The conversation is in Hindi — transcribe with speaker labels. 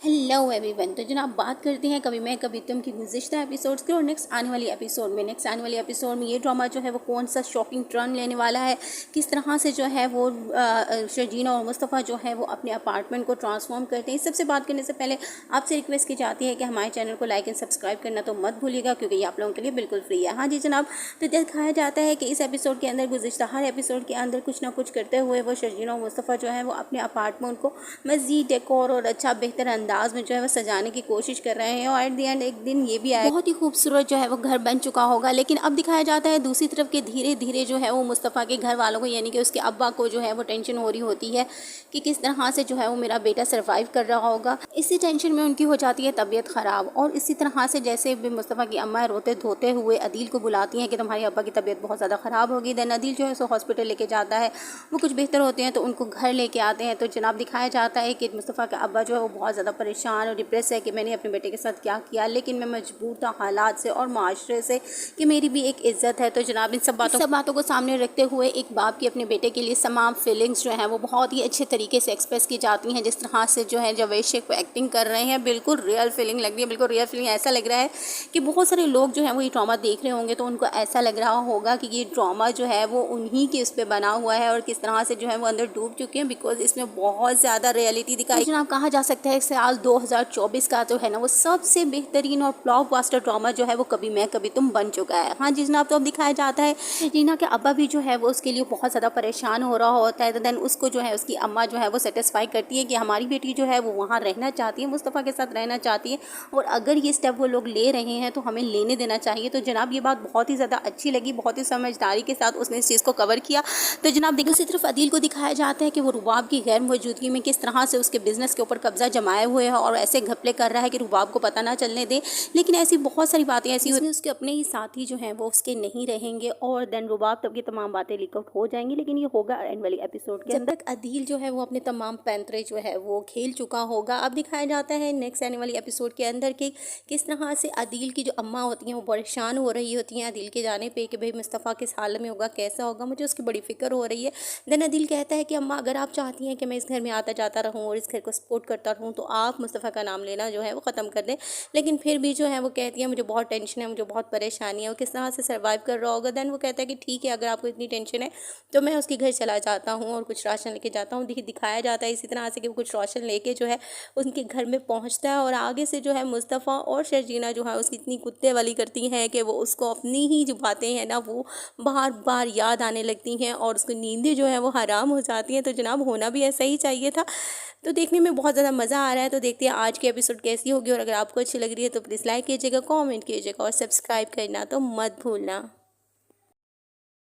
Speaker 1: Hello everyone. तो जनाब बात करते हैं कभी मैं कभी तुम की गुज़िश्ता एपिसोड्स की और नेक्स्ट आने वाली एपिसोड में ये ड्रामा जो है वो कौन सा शॉकिंग टर्न लेने वाला है, किस तरह से जो है वो शर्जीना और मुस्तफ़ा जो है वो अपने अपार्टमेंट को ट्रांसफॉर्म करते हैं। इस सबसे बात करने से पहले आपसे रिक्वेस्ट की जाती है कि हमारे चैनल को लाइक एंड सब्सक्राइब करना तो मत भूलिएगा, क्योंकि ये आप लोगों के लिए बिल्कुल फ्री है। हाँ जी जनाब। तो दिखाया जाता है कि इस एपिसोड के अंदर गुज़िश्ता हर एपिसोड के अंदर कुछ ना कुछ करते हुए वो शर्जीना और मुस्तफ़ा जो है वो अपने अपार्टमेंट को मज़ीद डेकोर और अच्छा बेहतर अंदाज में जो है वो सजाने की कोशिश कर रहे हैं और एट दी एंड एक दिन ये भी आया बहुत ही खूबसूरत जो है वो घर बन चुका होगा। लेकिन अब दिखाया जाता है दूसरी तरफ के धीरे धीरे जो है वो मुस्तफ़ा के घर वालों को यानी कि उसके अब्बा को जो है वो टेंशन हो रही होती है कि किस तरह से जो है वो मेरा बेटा सर्वाइव कर रहा होगा। इसी टेंशन में उनकी हो जाती है तबीयत ख़राब और इसी तरह से जैसे भी मुस्तफ़ा की अम्मा रोते धोते हुए अदील को बुलाती हैं कि तुम्हारी अब्बा की तबीयत बहुत ज़्यादा ख़राब होगी। देन अदील जो है सो हॉस्पिटल लेके जाता है, वो कुछ बेहतर होते हैं तो उनको घर लेके आते हैं। तो जनाब दिखाया जाता है कि मुस्तफ़ा का अब्बा जो है वो बहुत ज़्यादा परेशान और डिप्रेस है कि मैंने अपने बेटे के साथ क्या किया, लेकिन मैं मजबूर था हालात से और माशरे से कि मेरी भी एक इज्जत है। तो जनाब इन सब बातों को सामने रखते हुए एक बाप की अपने बेटे के लिए तमाम फीलिंग्स जो हैं वो बहुत ही अच्छे तरीके से एक्सप्रेस की जाती हैं। जिस तरह से जो है जावेद शेख को एक्टिंग कर रहे हैं, बिल्कुल रियल फीलिंग लग रही है, बिल्कुल रियल फीलिंग। ऐसा लग रहा है कि बहुत सारे लोग जो है वो ये ड्रामा देख रहे होंगे तो उनको ऐसा लग रहा होगा कि ये ड्रामा जो है वो उन्हीं के उस पर बना हुआ है और किस तरह से जो है वो अंदर डूब चुके हैं, बिकॉज इसमें बहुत ज़्यादा रियलिटी दिखाई। जनाब कहा जा सकता है साल 2024 का जो है ना वो सबसे बेहतरीन और ब्लॉकबस्टर ड्रामा जो है वो कभी मैं कभी तुम बन चुका है। हाँ जी जनाब। तो अब दिखाया जाता है रीना के अब्बा भी जो है वो उसके लिए बहुत ज़्यादा परेशान हो रहा होता है। तो देन उसको जो है उसकी अम्मा जो है वो सेटिस्फाई करती है कि हमारी बेटी जो है वो वहाँ रहना चाहती है, मुस्तफ़ा के साथ रहना चाहती है और अगर ये स्टेप वो लोग ले रहे हैं तो हमें लेने देना चाहिए। तो जनाब ये बात बहुत ही ज़्यादा अच्छी लगी, बहुत ही समझदारी के साथ उसने इस चीज़ को कवर किया। तो जनाब दूसरी तरफ अदील को दिखाया जाता है कि वो रुबाब की गैर मौजूदगी में किस तरह से उसके बिजनेस के ऊपर कब्जा जमाए हुए है और ऐसे घपले कर रहा है कि रुबाब को पता ना चलने दे। लेकिन ऐसी बहुत सारी बातें ऐसी होती हैं उसके अपने ही साथी जो हैं वो उसके नहीं रहेंगे और देन रुबाब तब की तमाम बातें लीक आउट हो जाएंगी। लेकिन ये होगा एंड वाली एपिसोड के अंदर। अदील जो है वो अपने तमाम पैंतरे जो है वो खेल चुका होगा। अब दिखाया जाता है नेक्स्ट आने वाली एपिसोड के अंदर कि किस तरह से अदील की जो अम्मा होती हैं वो परेशान हो रही होती हैं अदील के जाने पे कि भाई मुस्तफ़ा किस हाल में होगा, कैसा होगा, मुझे उसकी बड़ी फिक्र हो रही है। देन अदील कहता है कि अम्मा अगर आप चाहती हैं कि मैं इस घर में आता जाता रहूँ और इस घर को सपोर्ट करता रहूँ तो आप मुस्तफ़ा का नाम लेना जो है वो ख़त्म कर दें। लेकिन फिर भी जो है वो कहती है मुझे बहुत टेंशन है, मुझे बहुत परेशानी है, वो किस तरह से सर्वाइव कर रहा होगा। देन वो कहता है कि ठीक है अगर आपको इतनी टेंशन है तो मैं उसके घर चला जाता हूँ और कुछ राशन लेके जाता हूँ। देखिए दिखाया जाता है इसी तरह से कि वो कुछ राशन लेके जो है उनके घर में पहुँचता है और आगे से जो है मुस्तफ़ा और शर्जीना जो है उसकी इतनी कुत्ते वाली करती हैं कि वो उसको अपनी ही जो बातें हैं ना वो बार बार याद आने लगती हैं और उसकी नींदें जो है वो हराम हो जाती हैं। तो जनाब होना भी ऐसा ही चाहिए था। तो देखने में बहुत ज़्यादा मज़ा आ रहा है। तो देखते हैं आज की एपिसोड कैसी होगी और अगर आपको अच्छी लग रही है तो प्लीज़ लाइक कीजिएगा, कमेंट कीजिएगा और सब्सक्राइब करना तो मत भूलना।